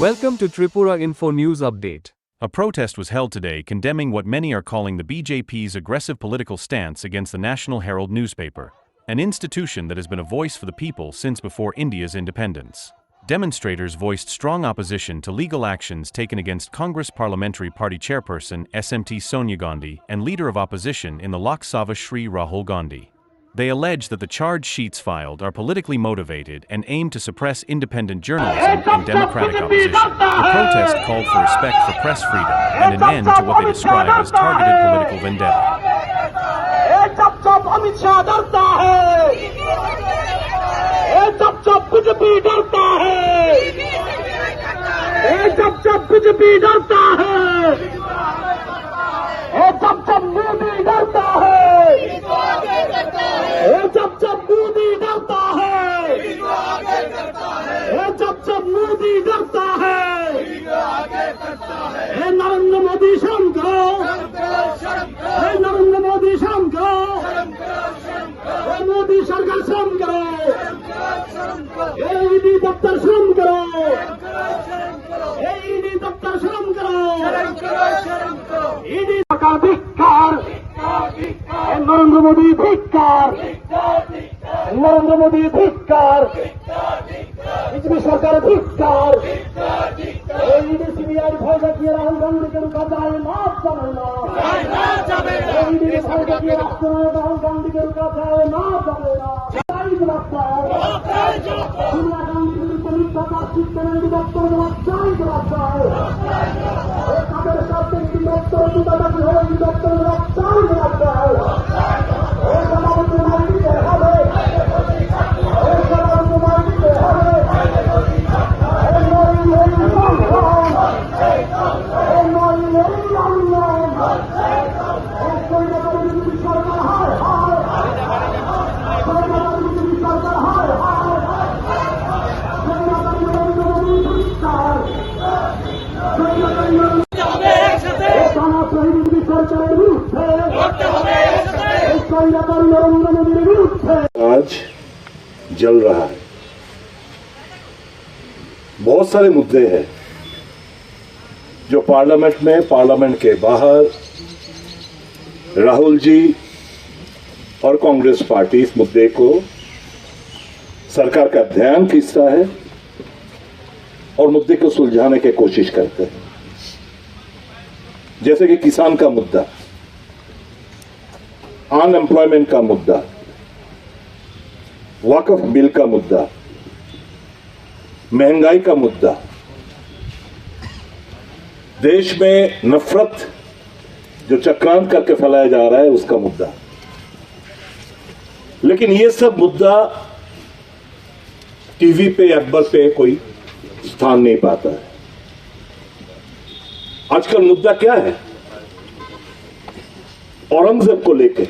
Welcome to Tripura Info News Update. A protest was held today condemning what many are calling the BJP's aggressive political stance against the National Herald newspaper, an institution that has been a voice for the people since before India's independence. Demonstrators voiced strong opposition to legal actions taken against Congress Parliamentary Party Chairperson SMT Sonia Gandhi and Leader of Opposition in the Lok Sabha Shri Rahul Gandhi. They allege that the charge sheets filed are politically motivated and aim to suppress independent journalism and democratic opposition. The protest called for respect for press freedom and an end to what they describe as targeted political vendetta. Narendra Modi शर्म करो, नरेंद्र मोदी शर्म करो, मोदी सरकार शर्म करो, ED दफ्तर शर्म करो, ईडी दफ्तर शर्म करो, ईडी सरकार धिक्कार, नरेंद्र मोदी धिक्कार, नरेंद्र मोदी धिक्कार, बीजेपी सरकार धिक्कार, ईडी सीबीआई भयभीति राहुल गांधी के रुका जाए माफ चलेगा, ईडी भयभीति राहुल गांधी के रुका जाए माफ चलेगा, चाइज लगता है, सोनिया गांधी की पुलिस प्रकाशित करने की दफ्तर में चाइज लगता है, एक अगर करते की दफ्तर की दफ्तर में चाइज लगता है, एक हमारे कुमारी के हवे, एक हमारे कुमारी के हवे, आज जल रहा है। बहुत सारे मुद्दे हैं जो पार्लियामेंट में, पार्लियामेंट के बाहर राहुल जी और कांग्रेस पार्टी इस मुद्दे को सरकार का ध्यान खींचता है और मुद्दे को सुलझाने की कोशिश करते हैं। जैसे कि किसान का मुद्दा, अनएम्प्लॉयमेंट का मुद्दा, वक्फ बिल का मुद्दा, महंगाई का मुद्दा, देश में नफरत जो चक्रांत करके फैलाया जा रहा है उसका मुद्दा। लेकिन ये सब मुद्दा टीवी पे, अखबार पे कोई स्थान नहीं पाता है। आजकल मुद्दा क्या है? औरंगजेब को लेके,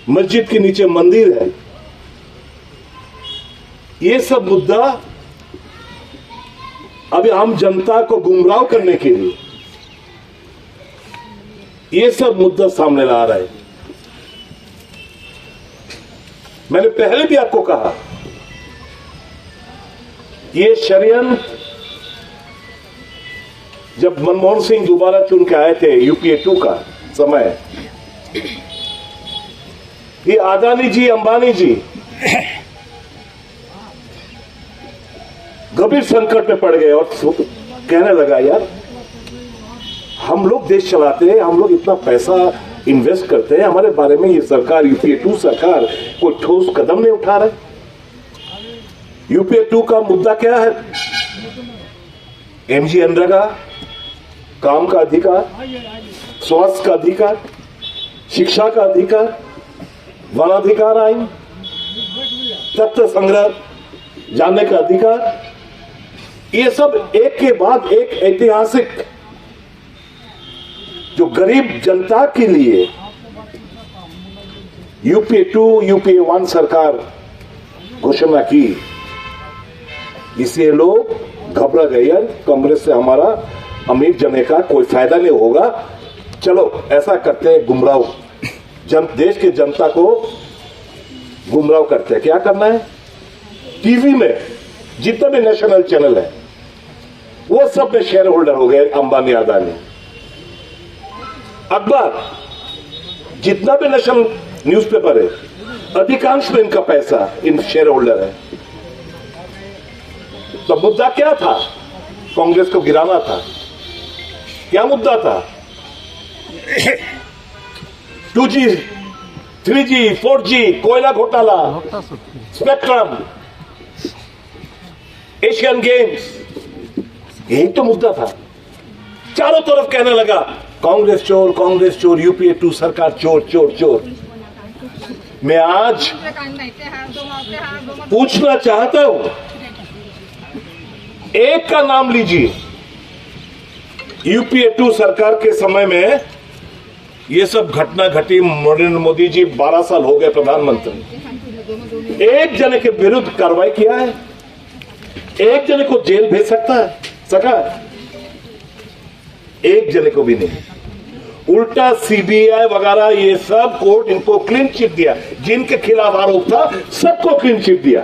मस्जिद के नीचे मंदिर है, ये सब मुद्दा अभी आम जनता को गुमराह करने के लिए ये सब मुद्दा सामने ला रहा है। मैंने पहले भी आपको कहा, ये षड्यंत्र जब मनमोहन सिंह दोबारा चुन के आए थे यूपीए 2 का समय, ये अदानी जी, अंबानी जी गंभीर संकट में पड़ गए और कहने लगा, यार हम लोग देश चलाते हैं, हम लोग इतना पैसा इन्वेस्ट करते हैं, हमारे बारे में ये सरकार, यूपीए 2 सरकार कोई ठोस कदम नहीं उठा रहे। यूपीए 2 का मुद्दा क्या है? एमजी मनरेगा, काम का अधिकार, स्वास्थ्य का अधिकार, शिक्षा का अधिकार, वनाधिकार आइन, तथ्य संग्रह जानने का अधिकार, ये सब एक के बाद एक ऐतिहासिक जो गरीब जनता के लिए यूपीए 2, यूपीए 1 सरकार घोषणा की। इसलिए लोग घबरा गए, यार कांग्रेस से हमारा अमीर जने का कोई फायदा नहीं होगा, चलो ऐसा करते हैं, गुमराह देश के जनता को गुमराह करते हैं। क्या करना है? टीवी में जितने भी नेशनल चैनल है वो सब में शेयर होल्डर हो गए अंबानी अदानी। अखबार जितना भी नेशनल न्यूज़पेपर है अधिकांश में इनका पैसा इन शेयर होल्डर है। तो मुद्दा क्या था? कांग्रेस को गिराना था। क्या मुद्दा था? 2G 3G 4G कोयला घोटाला, स्पेक्ट्रम, एशियन गेम्स, यही तो मुद्दा था। चारों तरफ कहने लगा कांग्रेस चोर, यूपीए 2 सरकार चोर चोर चोर। मैं आज पूछना चाहता हूं, एक का नाम लीजिए। यूपीए 2 सरकार के समय में ये सब घटना घटी। नरेंद्र मोदी जी 12 साल हो गए प्रधानमंत्री, एक जने के विरुद्ध कार्रवाई किया है? एक जने को जेल भेज सका? एक जने को भी नहीं। उल्टा सीबीआई वगैरह ये सब कोर्ट इनको क्लीन चिट दिया। जिनके खिलाफ आरोप था सबको क्लीन चिट दिया।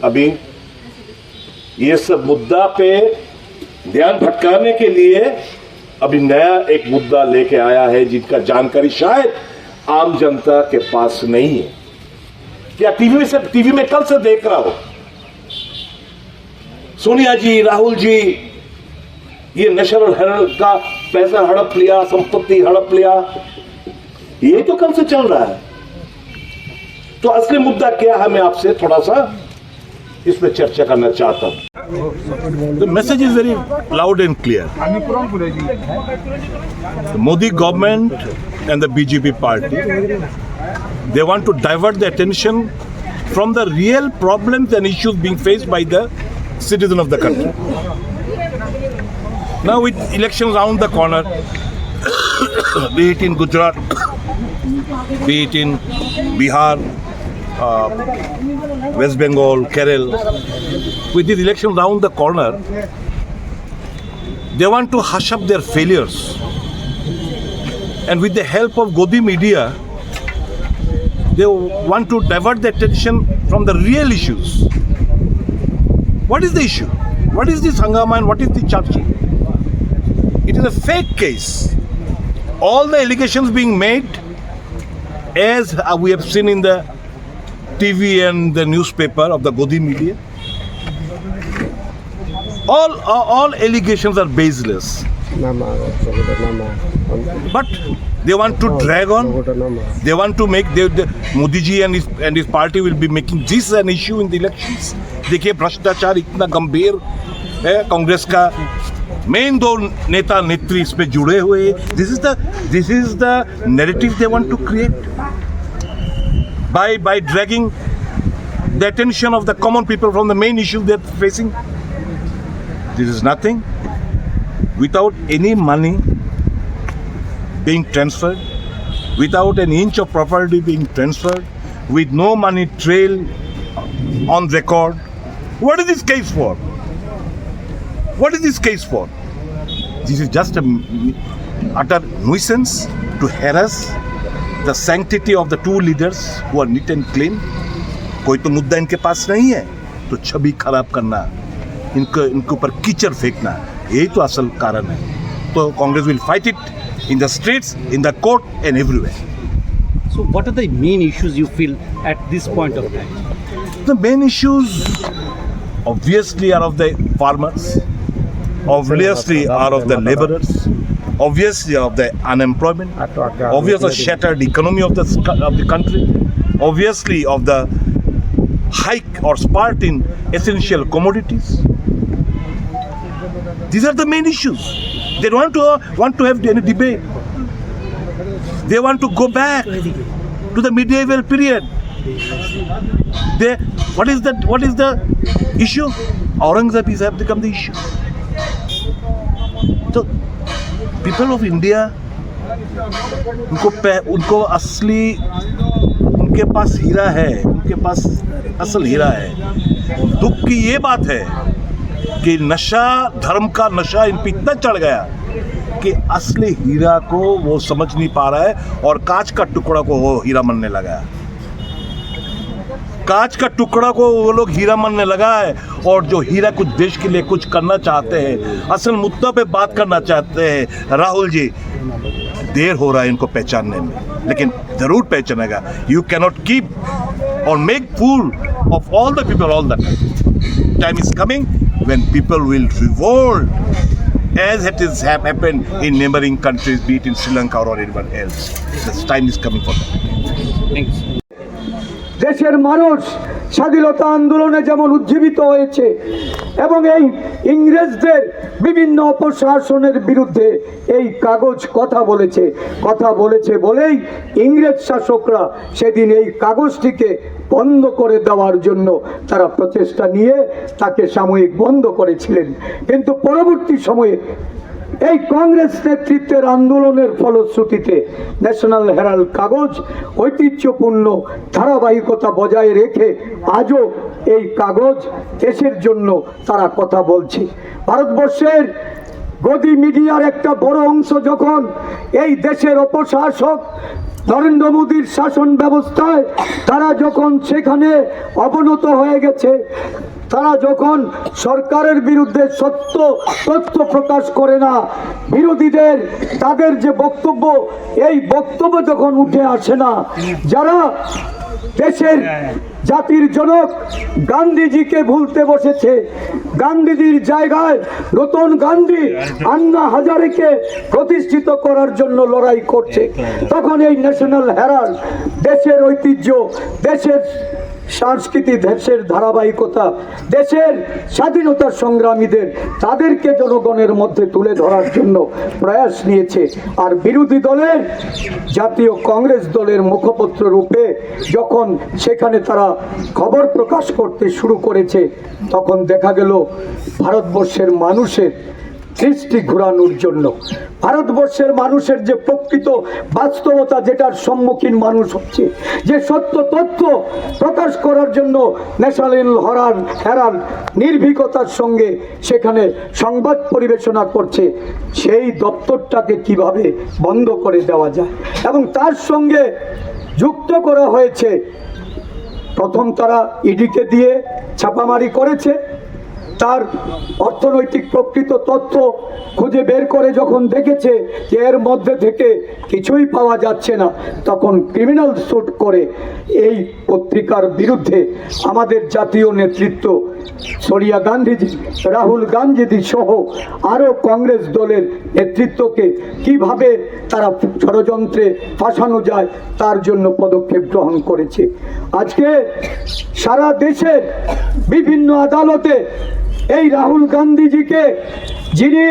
अभी ये सब मुद्दा पे ध्यान भटकाने के लिए अभी नया एक मुद्दा लेके आया है जिनका जानकारी शायद आम जनता के पास नहीं है। क्या टीवी में कल से देख रहा हो सोनिया जी, राहुल जी ये नेशनल हेराल्ड का पैसा हड़प लिया, संपत्ति हड़प लिया, ये तो कल से चल रहा है। तो असली मुद्दा क्या है, मैं आपसे थोड़ा सा इसमें चर्चा करना चाहता हूं। The message is very loud and clear. The Modi government and the BJP party, they want to divert the attention from the real problems and issues being faced by the citizen of the country. Now with elections around the corner, be it in Gujarat, be it in Bihar, West Bengal, Kerala, with these elections round the corner, they want to hush up their failures. And with the help of Godi media, they want to divert the attention from the real issues. What is the issue? What is this hangama and what is the charge? It is a fake case. All the allegations being made, as we have seen in the TV and the newspaper of the Godi media, all allegations are baseless. But they want to drag on. They want to make Modi ji and his party will be making this an issue in the elections. देखिए भ्रष्टाचार इतना गंभीर है, कांग्रेस का main 2 नेता नेत्री इस पे जुड़े हुए। This is the narrative they want to create by dragging the attention of the common people from the main issue they're facing. This is nothing. Without any money being transferred, without an inch of property being transferred, with no money trail on record, what is this case for? What is this case for? This is just a utter nuisance to harass the sanctity of the 2 leaders who are neat and clean. कोई तो मुद्दा इनके पास नहीं है, तो छवि खराब करना, इनके ऊपर कीचड़ फेंकना, यही तो असल कारण है। तो Congress will fight it in the streets, in the court and everywhere. So what are the main issues you feel at this point of time? The main issues obviously are of the farmers, obviously are of the laborers, obviously of the unemployment, obviously shattered economy of the country, obviously of the hike or spurt in essential commodities. These are the main issues. They don't want to have any debate. They want to go back to the medieval period. What is the issue? Aurangzeb have become the issue. So people of India, उनको असली, उनके पास हीरा है, उनके पास असल हीरा है। दुख की ये बात है कि नशा, धर्म का नशा इन पे इतना चढ़ गया कि असली हीरा को वो समझ नहीं पा रहा है और कांच का टुकड़ा को वो हीरा मानने लगा है। कांच का टुकड़ा को वो लोग हीरा मानने लगा है, और जो हीरा कुछ देश के लिए कुछ करना चाहते हैं, असल मुद्दा पे बात करना चाहते हैं। राहुल जी, देर हो रहा है इनको पहचानने में, लेकिन जरूर पहचानेगा। यू कैनॉट कीप और make fool of all the people all the time is coming when people will revolt as it is happened in neighboring countries, be it in Sri Lanka or anyone else. This time is coming for them. Thanks. দেশের মানুষ স্বাধীনতা আন্দোলনে যেমন উজ্জীবিত হয়েছে এবং এই ইংরেজদের বিভিন্ন অপশাসনের বিরুদ্ধে এই কাগজ কথা বলেছে বলেই ইংরেজ শাসকরা সেদিন এই কাগজটিকে বন্ধ করে দেওয়ার জন্য তারা প্রচেষ্টা নিয়ে তাকে সাময়িক বন্ধ করেছিলেন। কিন্তু পরবর্তী সময়ে এই কংগ্রেস নেতৃত্বের আন্দোলনের ফলশ্রুতিতে ন্যাশনাল হেরাল্ড কাগজ ঐতিহ্যপূর্ণ ধারাবাহিকতা বজায় রেখে আজও এই কাগজ দেশের জন্য তারা কথা বলছে। ভারতবর্ষের গদি মিডিয়ার একটা বড় অংশ যখন এই দেশের অপশাসক নরেন্দ্র মোদীর শাসন ব্যবস্থায় তারা যখন সেখানে অবনত হয়ে গেছে, তারা যখন সরকারের বিরুদ্ধে সত্য তথ্য প্রকাশ করে না, বিরোধীদের তাদের যে বক্তব্য, এই বক্তব্য যখন উঠে আসে না, যারা দেশের জাতির জনক গান্ধীজিকে ভুলতে বসেছে, গান্ধীজির জায়গায় নতুন গান্ধী আন্না হাজারেকে প্রতিষ্ঠিত করার জন্য লড়াই করছে, তখন এই ন্যাশনাল হেরাল্ড দেশের ঐতিহ্য, দেশের সংস্কৃতি, দেশের ধারাবাহিকতা, দেশের স্বাধীনতা সংগ্রামীদের তাদেরকে জনগণের মধ্যে তুলে ধরার জন্য প্রয়াস নিয়েছে। আর বিরোধী দলের জাতীয় কংগ্রেস দলের মুখপত্র রূপে যখন সেখানে তারা খবর প্রকাশ করতে শুরু করেছে, তখন দেখা গেল ভারতবর্ষের মানুষের দৃষ্টি ঘোরানোর জন্য, ভারতবর্ষের মানুষের যে প্রকৃত বাস্তবতা যেটার সম্মুখীন মানুষ হচ্ছে, যে সত্য তথ্য প্রকাশ করার জন্য ন্যাশনাল হেরাল্ড নির্ভীকতার সঙ্গে সেখানে সংবাদ পরিবেশনা করছে, সেই দপ্তরটাকে কিভাবে বন্ধ করে দেওয়া যায়। এবং তার সঙ্গে যুক্ত করা হয়েছে, প্রথম তারা ইডিকে দিয়ে ছাপামারি করেছে, তার অর্থনৈতিক প্রকৃত তথ্য খুঁজে বের করে যখন দেখেছে যে এর মধ্যে থেকে কিছুই পাওয়া যাচ্ছে না, তখন ক্রিমিনাল স্যুট করে এই পত্রিকার বিরুদ্ধে আমাদের জাতীয় নেতৃত্ব সোনিয়া গান্ধীজি, রাহুল গান্ধী সহ আরও কংগ্রেস দলের নেতৃত্বকে কিভাবে তারা ষড়যন্ত্রে ফাঁসানো যায় তার জন্য পদক্ষেপ গ্রহণ করেছে। আজকে সারা দেশের বিভিন্ন আদালতে এই রাহুল গান্ধীজিকে, যিনি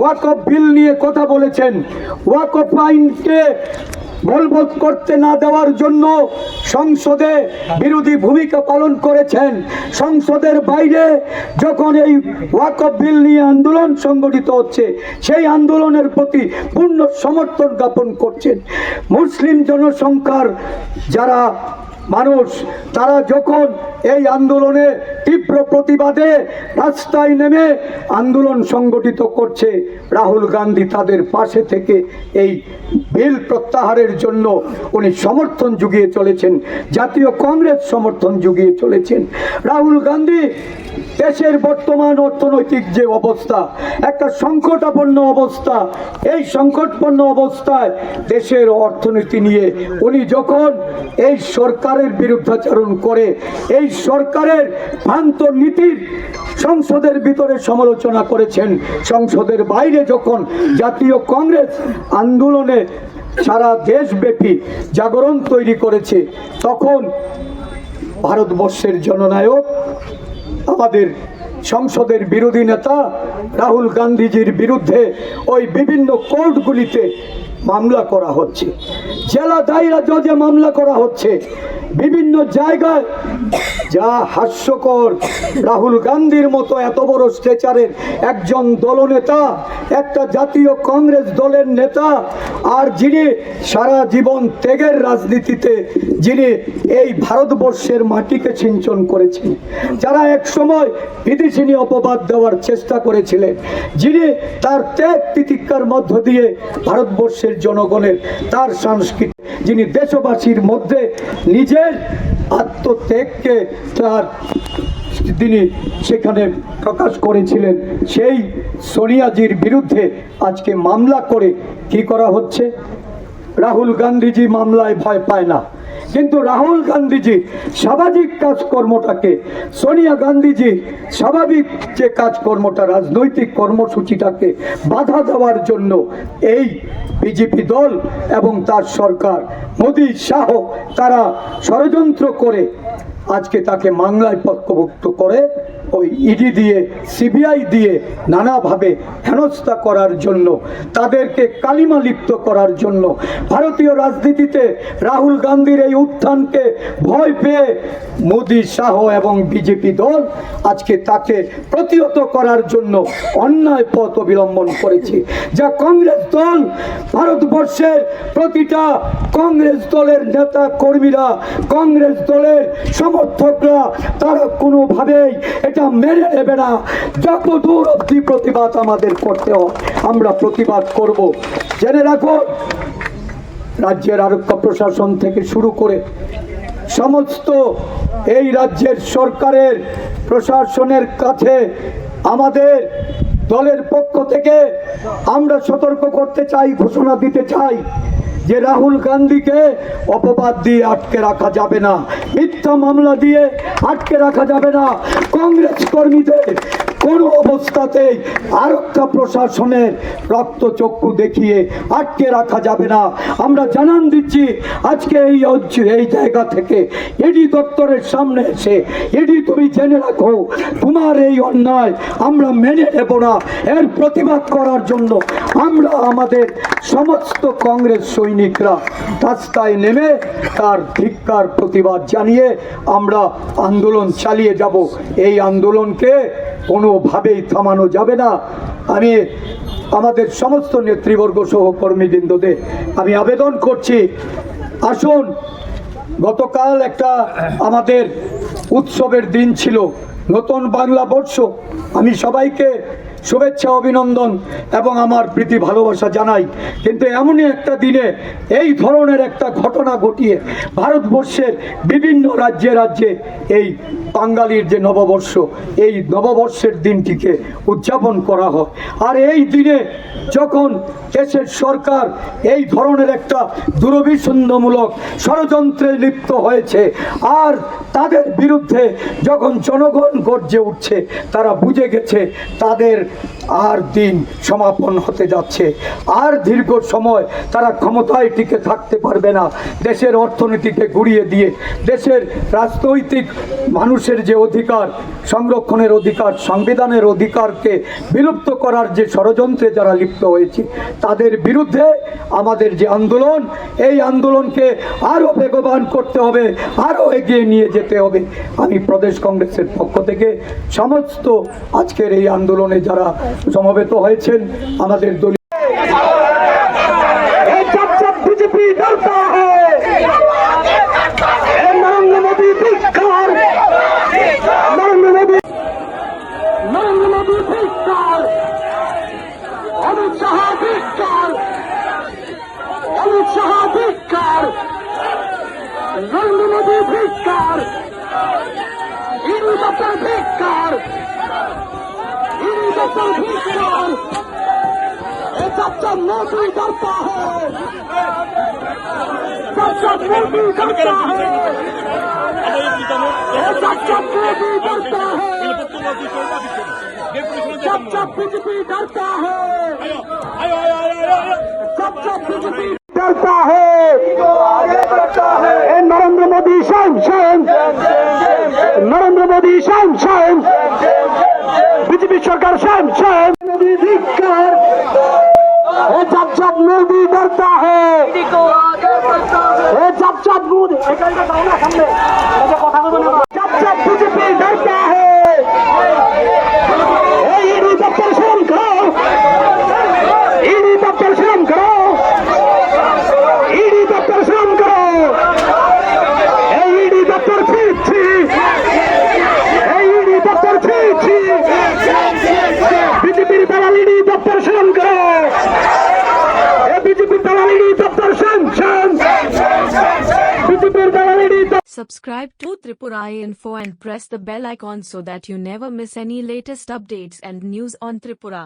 ওয়াকফ বিল নিয়ে কথা বলেছেন, ওয়াকফ আইনকে বলবৎ করতে না দেওয়ার জন্য সংসদে বিরোধী ভূমিকা পালন করেছেন, সংসদের বাইরে যখন এই ওয়াকফ বিল নিয়ে আন্দোলন সংগঠিত হচ্ছে সেই আন্দোলনের প্রতি পূর্ণ সমর্থন জ্ঞাপন করছেন। মুসলিম জনসংখ্যার যারা মানুষ, তারা যখন এই আন্দোলনে তীব্র প্রতিবাদে রাস্তায় নেমে আন্দোলন সংগঠিত করছে, রাহুল গান্ধী তাদের পাশে থেকে এই বিল প্রত্যাহারের জন্য উনি সমর্থন জুগিয়ে চলেছেন, জাতীয় কংগ্রেস সমর্থন জুগিয়ে চলেছেন। রাহুল গান্ধী দেশের বর্তমান অর্থনৈতিক যে অবস্থা, একটা সংকটাপন্ন অবস্থা, এই সংকটপন্ন অবস্থায় দেশের অর্থনীতি নিয়ে উনি যখন এই সরকারের বিরুদ্ধাচরণ করে, এই সরকারের ভ্রান্ত নীতির সংসদের ভিতরে সমালোচনা করেছেন, সংসদের বাইরে যখন জাতীয় কংগ্রেস আন্দোলনে সারা দেশব্যাপী জাগরণ তৈরি করেছে, তখন ভারতবর্ষের জননায়ক আমাদের সংসদের বিরোধী নেতা রাহুল গান্ধীজির বিরুদ্ধে ওই বিভিন্ন কোর্টগুলিতে মামলা করা হচ্ছে, জেলা দায়রা জজে মামলা করা হচ্ছে, বিভিন্ন জায়গায়। যা হাস্যকর, রাহুল গান্ধীর মতো এত বড় স্ট্রেচারের একজন দলনেতা, একটা জাতীয় কংগ্রেস দলের নেতা, আর যিনি সারা জীবন ত্যাগের রাজনীতিতে, যিনি এই ভারতবর্ষের মাটিকে সিঞ্চন করেছেন, যারা এক সময় বিদেশিনী অপবাদ দেওয়ার চেষ্টা করেছিলেন, যিনি তার ত্যাগ তিতিক্ষার মধ্য দিয়ে ভারতবর্ষের জনগণের, তার সংস্কৃতি, যিনি দেশবাসীর মধ্যে নিজের আত্মত্যাগকে তিনি সেখানে প্রকাশ করেছিলেন, সেই সোনিয়াজির বিরুদ্ধে আজকে মামলা করে কি করা হচ্ছে? রাহুল গান্ধীজি মামলায় ভয় পায় না, কিন্তু রাহুল গান্ধীজি সামাজিক কাজকর্মটাকে, সোনিয়া গান্ধীজি স্বাভাবিক যে কাজকর্মটা, রাজনৈতিক কর্মসূচিটাকে বাধা দেওয়ার জন্য এই বিজেপি দল এবং তার সরকার, মোদি শাহ, তারা ষড়যন্ত্র করে আজকে তাকে মামলায় পক্ষভুক্ত করে ওই ইডি দিয়ে, সিবিআই দিয়ে নানাভাবে হেনস্থা করার জন্য, তাদেরকে কালিমা লিপ্ত করার জন্য। ভারতীয় রাজনীতিতে রাহুল গান্ধীর এই উত্থানকে ভয় পেয়ে মোদি শাহ এবং বিজেপি দল আজকে তাকে প্রতিহত করার জন্য অন্যায় পথ অবলম্বন করেছে। যা কংগ্রেস দল, ভারতবর্ষের প্রতিটা কংগ্রেস দলের নেতা কর্মীরা, কংগ্রেস দলের সমর্থকরা, তারা কোনোভাবেই এটা মেনে নেবে না। যত দূর অবধি প্রতিবাদ আমাদের করতে হয়, আমরা প্রতিবাদ করব। জেনে রাখো, রাজ্যের আরক্ষা প্রশাসন থেকে শুরু করে সমস্ত এই রাজ্যের সরকারের প্রশাসনের কাছে আমাদের দলের পক্ষ থেকে আমরা সতর্ক করতে চাই, ঘোষণা দিতে চাই যে রাহুল গান্ধীকে অপবাদ দিয়ে আটকে রাখা যাবে না, মিথ্যা মামলা দিয়ে আটকে রাখা যাবে না। কংগ্রেস কর্মীদের কোনো অবস্থাতেই আরক্ষা প্রশাসনের রক্তচক্ষু দেখিয়ে আটকে রাখা যাবে না। আমরা জানান দিচ্ছি আজকে এই জায়গা থেকে, ইডি দপ্তরের সামনে এসে, ইডি তুমি জেনে রাখো, তোমার এই অন্যায় আমরা মেনে নেব না। এর প্রতিবাদ করার জন্য আমরা আমাদের সমস্ত কংগ্রেস সৈনিকরা রাস্তায় নেমে তার ধিক্কার প্রতিবাদ জানিয়ে আমরা আন্দোলন চালিয়ে যাব। এই আন্দোলনকে কোনোভাবেই থামানো যাবে না। আমি আমাদের সমস্ত নেতৃবর্গ সহকর্মীবৃন্দদের আমি আবেদন করছি, আসুন, গতকাল একটা আমাদের উৎসবের দিন ছিল, নতুন বাংলা বর্ষ। আমি সবাইকে শুভেচ্ছা, অভিনন্দন এবং আমার প্রীতি ভালোবাসা জানাই। কিন্তু এমনই একটা দিনে এই ধরনের একটা ঘটনা ঘটিয়ে ভারতবর্ষের বিভিন্ন রাজ্যে রাজ্যে এই বাঙালির যে নববর্ষ, এই নববর্ষের দিনটিকে উদযাপন করা হয়। আর এই দিনে যখন দেশের সরকার এই ধরনের একটা দুরভিসন্ধমূলক ষড়যন্ত্রে লিপ্ত হয়েছে, আর তাদের বিরুদ্ধে যখন জনগণ গর্জে উঠছে, তারা বুঝে গেছে তাদের আর দিন সমাপন হতে যাচ্ছে, আর দীর্ঘ সময় তারা ক্ষমতায় টিকে থাকতে পারবে না। দেশের অর্থনীতিকে গুড়িয়ে দিয়ে, দেশের রাজনৈতিক মানুষের যে অধিকার, সংরক্ষণের অধিকার, সংবিধানের অধিকারকে বিলুপ্ত করার যে ষড়যন্ত্রে যারা লিপ্ত হয়েছে, তাদের বিরুদ্ধে আমাদের যে আন্দোলন, এই আন্দোলনকে আরও বেগবান করতে হবে, আরও এগিয়ে নিয়ে যেতে হবে। আমি প্রদেশ কংগ্রেসের পক্ষ থেকে সমস্ত আজকের এই আন্দোলনে যারা সমবেত হয়েছেন, আমাদের দলীয় बीजेपी डरता है, नरेंद्र मोदी धिक्कार, नरेंद्र मोदी धिक्कार, अमित शाह धिक्कार, अमित शाह धिक्कार, नरेंद्र मोदी धिक्कार, ईडी दफ्तर धिक्कार, ईडी दफ्तर धिक्कार। जब मोदी डरता है, जब मोदी डरता है, जब मोदी डरता है, जब बीजेपी डरता है, जब बीजेपी डरता है, नरेंद्र मोदी शाम शाम, नरेंद्र मोदी शाम शाम, बीजेपी सरकार शाम शाम, मोदी धिक्कार। जब मोदी डरता है, जब मोदी, जब बीजेपी डरता है, ईडी दफ्तर श्रम करो, ईडी दफ्तर श्रम करो, ईडी दफ्तर श्रम करो, ईडी दफ्तर छी, ईडी दफ्तर छी, बीजेपी दलाल ईडी दफ्तर श्रम करो, बीजेपी दलाल পীড়িত Subscribe to Tripura Info and press the bell icon so that you never miss any latest updates and news on Tripura.